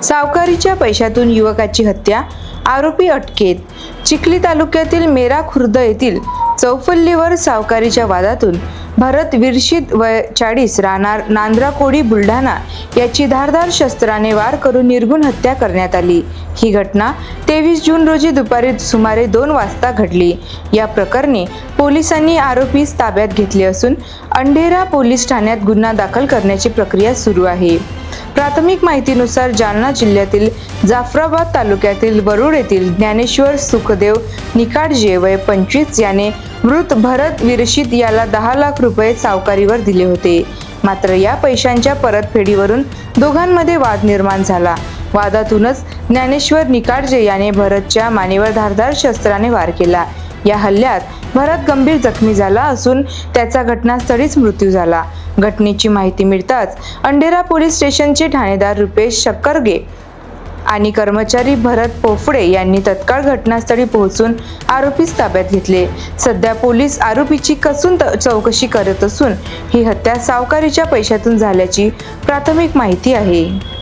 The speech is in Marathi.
सावकारीच्या पैशातून युवकाची हत्या, आरोपी अटकेत। चिखली तालुक्यातील मेरा खुर्द येथील चौफुलीवर सावकारीच्या वादातून भरत विरशीद वय 40 राहणार नांद्राकोडी बुलढाणा याची धारदार शस्त्राने वार करून निर्घृण हत्या करण्यात आली। ही घटना 23 जून रोजी दुपारी सुमारे 2 वाजता घडली। या प्रकरणी पोलिसांनी आरोपीस ताब्यात घेतले असून अंढेरा पोलीस ठाण्यात गुन्हा दाखल करण्याची प्रक्रिया सुरू आहे। प्राथमिक माहितीनुसार जालना जिल्ह्यातील जाफराबाद तालुक्यातील वरुड येथील ज्ञानेश्वर सुखदेव निकाडजे वय 25 याने मृत भरत विरशीद याला 10 लाख रुपये सावकारीवर दिले होते। मात्र या पैशांच्या परतफेडीवरून दोघांमध्ये वाद निर्माण झाला। वादातूनच ज्ञानेश्वर निकाडजे याने भरतच्या मानेवर धारदार शस्त्राने वार केला। या हल्ल्यात भरत गंभीर जखमी झाला असून त्याचा घटनास्थळीच मृत्यू झाला। घटनेची माहिती मिळताच अंढेरा पोलीस स्टेशनचे ठाणेदार रुपेश शक्करगे आणि कर्मचारी भरत पोफडे यांनी तत्काळ घटनास्थळी पोहोचून आरोपीस ताब्यात घेतले। सध्या पोलीस आरोपीची कसून चौकशी करत असून ही हत्या सावकारीच्या पैशातून झाल्याची प्राथमिक माहिती आहे।